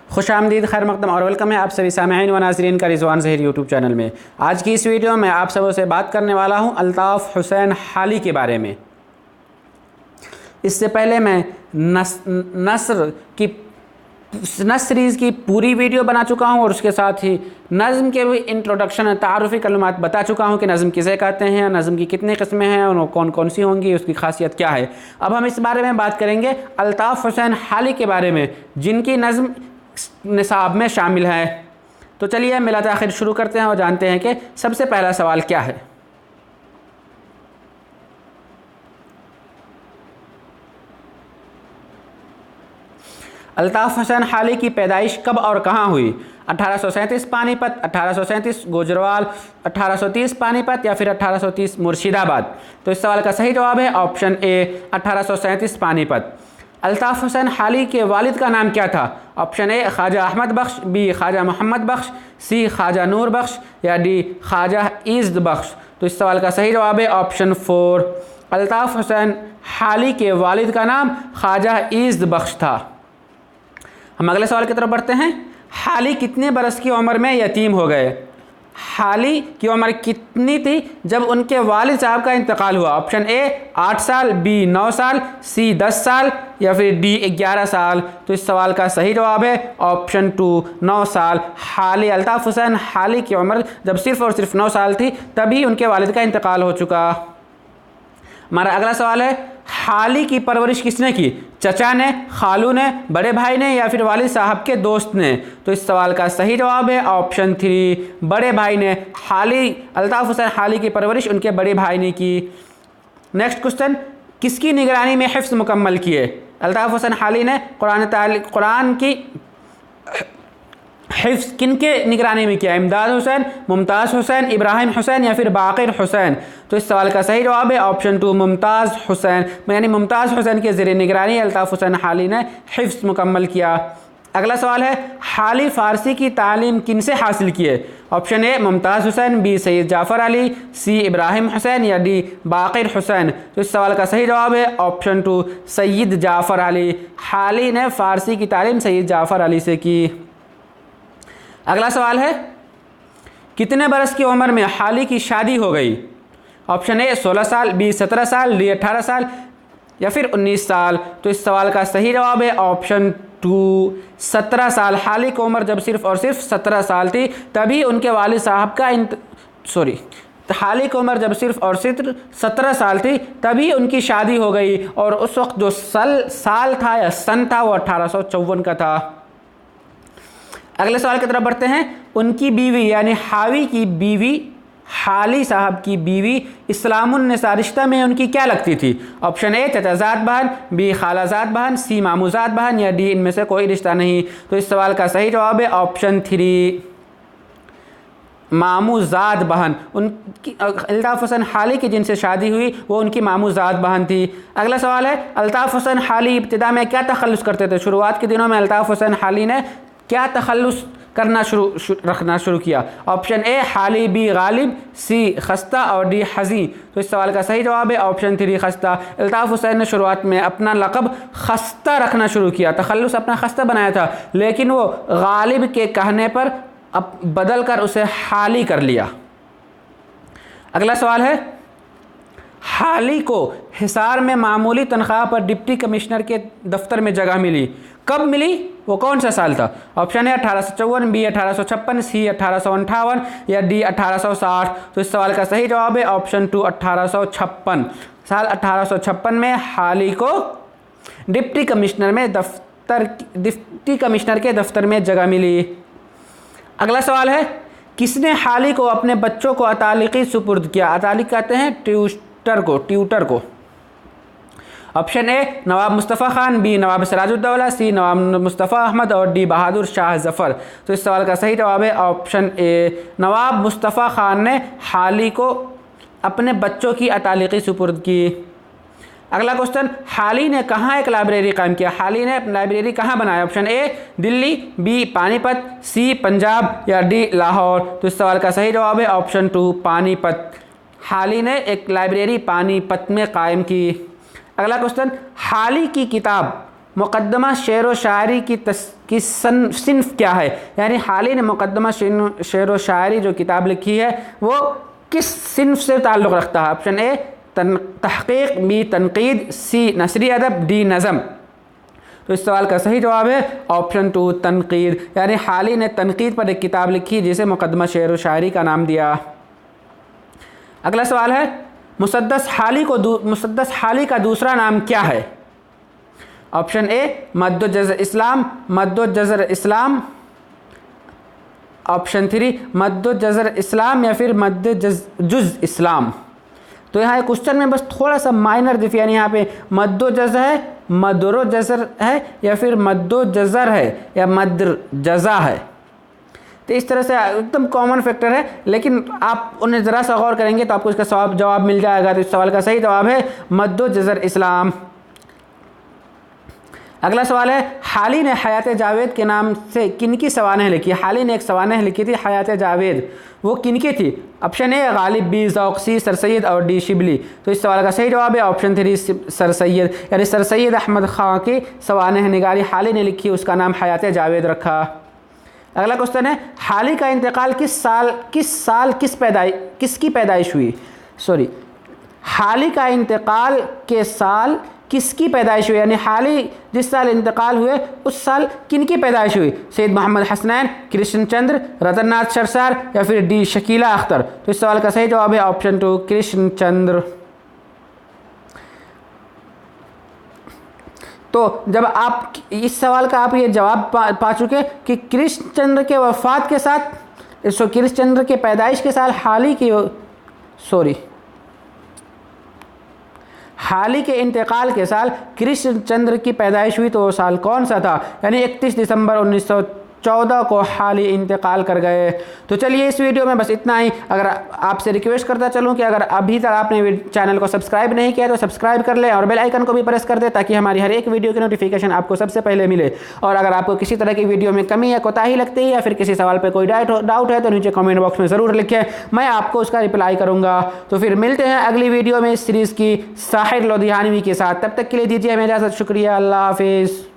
खुशामदीद, खैर मकदम और वेलकम है आप सभी सामईन व नाज़रीन का रिजवान ज़हीर यूट्यूब चैनल में। आज की इस वीडियो में आप सबों से बात करने वाला हूं अल्ताफ़ हुसैन हाली के बारे में। इससे पहले मैं नस्र सीरीज़ की पूरी वीडियो बना चुका हूं और उसके साथ ही नज़म के भी इंट्रोडक्शन तारुफ़ी कलमात बता चुका हूं कि नज़म किसे कहते हैं, नज़म की कितनी किस्में हैं और कौन कौन सी होंगी, उसकी खासियत क्या है। अब हम इस बारे में बात करेंगे अल्ताफ़ हुसैन हाली के बारे में, जिनकी नज़म निसाब में शामिल है। तो चलिए मिला आखिर शुरू करते हैं और जानते हैं कि सबसे पहला सवाल क्या है। अल्ताफ़ हुसैन हाली की पैदाइश कब और कहाँ हुई? 1837 पानीपत, 1837 गुजरावाल, 1830 पानीपत या फिर 1830 मुर्शिदाबाद। तो इस सवाल का सही जवाब है ऑप्शन ए 1837 पानीपत। अल्ताफ़ हुसैन हाली के वालिद का नाम क्या था? Option A Khwaja Ahmad Bakhsh, B Khwaja Mohammad Bakhsh, C Khwaja Noor Bakhsh या डी ख्वाजा ईज़्द बख्श। तो इस सवाल का सही जवाब है ऑप्शन 4। अल्ताफ़ हुसैन हाली के वालिद का नाम ख्वाजा ईज़्द बख्श था। हम अगले सवाल की तरफ बढ़ते हैं। हाली कितने बरस की उम्र में यतीम हो गए? हाली की उम्र कितनी थी जब उनके वालिद साहब का इंतकाल हुआ? ऑप्शन ए 8 साल, बी 9 साल, सी 10 साल या फिर डी 11 साल। तो इस सवाल का सही जवाब है ऑप्शन 2 9 साल। हाली अल्ताफ़ हुसैन हाली की उम्र जब सिर्फ़ और सिर्फ 9 साल थी तभी उनके वालिद का इंतकाल हो चुका। हमारा अगला सवाल है, हाली की परवरिश किसने की? चचा ने, खालू ने, बड़े भाई ने या फिर वालिद साहब के दोस्त ने? तो इस सवाल का सही जवाब है ऑप्शन 3 बड़े भाई ने। हाली अल्ताफ़ हुसैन हाली की परवरिश उनके बड़े भाई ने की। नेक्स्ट क्वेश्चन, किसकी निगरानी में हिफ्ज़ मुकम्मल किए? अल्ताफ़ हुसैन हाली ने कुरान की हिफ्ज़ किनके निगरानी में किया? इमदाद हुसैन, मुमताज़ हुसैन, इब्राहिम हुसैन या फिर बाक़िर हुसैन? तो इस सवाल का सही जवाब है ऑप्शन 2 मुमताज़ हुसैन, यानी मुमताज़ हुसैन के ज़रिए निगरानी अल्ताफ़ हुसैन हाली ने हिफ्ज़ मुकम्मल किया। अगला सवाल है, हाली फ़ारसी की तालीम किन से हासिल किए? Option A Mumtaz Hussain, B Syed Jafar Ali, C Ibrahim Hussain या डी बाक़िर हुसैन? तो इस सवाल का सही जवाब है ऑप्शन 2 सैयद जाफ़र अली। हाली ने फ़ारसी की तालीम सैयद जाफ़र अली से की। अगला सवाल है, कितने बरस की उम्र में हाली की शादी हो गई? ऑप्शन ए 16 साल, बी 17 साल, डी 18 साल या फिर 19 साल? तो इस सवाल का सही जवाब है ऑप्शन 2 17 साल। हाली की उम्र जब सिर्फ और सिर्फ 17 साल थी तभी उनके वालिद साहब का हाली की उम्र जब सिर्फ और सिर्फ 17 साल थी तभी उनकी शादी हो गई और उस वक्त जो साल था या सन था वो 1854 का था। अगले सवाल की तरफ बढ़ते हैं। उनकी बीवी यानी हावी की बीवी, हाली साहब की बीवी इस्लामुन्निसा रिश्ता में उनकी क्या लगती थी? ऑप्शन ए चचाजाद बहन, बी खालाजाद बहन, सी मामूजाद बहन या डी इनमें से कोई रिश्ता नहीं? तो इस सवाल का सही जवाब है ऑप्शन 3 मामूजाद बहन। उनकी अल्ताफ़ हुसैन हाली की जिनसे शादी हुई वो उनकी मामूजाद बहन थी। अगला सवाल है, अल्ताफ़ हुसैन हाली इब्तिदा में क्या तखल्लुस करते थे? शुरुआत के दिनों में अल्ताफ़ हुसैन हाली ने क्या तखल्लुस करना रखना शुरू किया? ऑप्शन ए हाली, बी गालिब, सी खस्ता और डी हज़ी? तो इस सवाल का सही जवाब है ऑप्शन 3 खस्ता। अल्ताफ़ हुसैन ने शुरुआत में अपना लक़ब खस्ता रखना शुरू किया, तखल्लुस अपना खस्ता बनाया था, लेकिन वो गालिब के कहने पर अब बदल कर उसे हाली कर लिया। अगला सवाल है, हाली को हिसार में मामूली तनख्वाह पर डिप्टी कमिश्नर के दफ्तर में जगह मिली, कब मिली? वो कौन सा साल था? ऑप्शन है 1854, बी 1856, सी 1858 या डी 1860? तो इस सवाल का सही जवाब है ऑप्शन 2 1856। साल 1856 में हाली को डिप्टी कमिश्नर के दफ्तर में जगह मिली। अगला सवाल है, किसने हाली को अपने बच्चों को अतालिकी सुपुर्द किया? अतालिक कहते हैं ट्यूटर को। Option A Nawab Mustafa Khan, B Nawab Sirajuddaula, C Nawab Mustafa Ahmad और डी बहादुर शाह ज़फ़र? तो इस सवाल का सही जवाब है ऑप्शन ए नवाब मुस्तफ़ा खान ने हाली को अपने बच्चों की अतालिकी सुपुर्द की। अगला क्वेश्चन, हाली ने कहाँ एक लाइब्रेरी कायम किया? हाली ने लाइब्रेरी कहाँ बनाया? Option A Delhi, B Panipat, C Punjab या डी लाहौर? तो इस सवाल का सही जवाब है ऑप्शन 2 पानीपत। हाली ने एक लाइब्रेरी पानीपत में कायम की। अगला क्वेश्चन, हाली की किताब मुक़द्दमा शेर व शायरी की सिन्फ क्या है, यानी हाली ने मुक़द्दमा शेर व शायरी जो किताब लिखी है वो किस सिन्फ से ताल्लुक़ रखता है। ऑप्शन ए तहक़ीक़, बी तनक़ीद, सी नसरी अदब, डी नज़म। तो इस सवाल का सही जवाब है ऑप्शन 2 तनक़ीद, यानी हाली ने तनक़ीद पर एक किताब लिखी जिसे मुक़द्दमा शेर व शायरी का नाम दिया। अगला सवाल है मुसद्दस हाली का दूसरा नाम क्या है। ऑप्शन ए मद्दो जज़र इस्लाम, मद्दो जज़र इस्लाम, ऑप्शन 3 मद्दो जज़र इस्लाम या फिर मद्दो जुज़ इस्लाम। तो यहाँ क्वेश्चन में बस थोड़ा सा माइनर डिफ, यानी यहाँ पे मद्दो जज़र है, मदरो जज़र है या फिर मद्दो जज़र है या मद्र जज़ा है। तो इस तरह से एकदम कॉमन फैक्टर है, लेकिन आप उन्हें ज़रा सा गौर करेंगे तो आपको इसका जवाब मिल जाएगा। तो इस सवाल का सही जवाब है मद्दो जज़र इस्लाम। अगला सवाल है हाली ने हयात जावेद के नाम से किनकी सवानेह लिखी। हाली ने एक सवानेह लिखी थी हयात जावेद, वो किनकी थी। Option A Ghalib, B Zauq, C sir Syed और डी शिबली। तो इस सवाल का सही जवाब है ऑप्शन 3 सर सैयद, यानी सर सैयद अहमद ख़ां की सवानेह निगारी हाली ने लिखी, उसका नाम हयात जावेद रखा। अगला क्वेश्चन है हाली का इंतकाल किसकी पैदाइश हुई। हाली का इंतकाल के साल किसकी पैदाइश हुई, यानी हाली जिस साल इंतकाल हुए उस साल किनकी पैदाइश हुई। सैयद मोहम्मद हसनैन, कृष्ण चंद्र, रतननाथ सरसार या फिर डी शकीला अख्तर। तो इस सवाल का सही जवाब है ऑप्शन 2 कृष्ण चंद्र। तो जब आप इस सवाल का आप ये जवाब पा चुके कि कृष्ण चंद्र के वफ़ात के साथ, कृष्ण चंद्र के पैदाइश के साल हाली के इंतकाल के साल कृष्ण चंद्र की पैदाइश हुई, तो वो साल कौन सा था, यानी 31 दिसंबर 1914 को हाली इंतकाल कर गए। तो चलिए इस वीडियो में बस इतना ही। अगर आपसे रिक्वेस्ट करता चलूं कि अगर अभी तक आपने चैनल को सब्सक्राइब नहीं किया तो सब्सक्राइब कर लें और बेल आइकन को भी प्रेस कर दें ताकि हमारी हर एक वीडियो की नोटिफिकेशन आपको सबसे पहले मिले। और अगर आपको किसी तरह की वीडियो में कमी या कोताही लगती है या फिर किसी सवाल पर कोई डाउट है तो नीचे कमेंट बॉक्स में ज़रूर लिखें, मैं आपको उसका रिप्लाई करूँगा। तो फिर मिलते हैं अगली वीडियो में इस सीरीज़ की साहिर लोधियानवी के साथ। तब तक के लिए दीजिए हमें इजाज़त। शुक्रिया, अल्लाह हाफिज़।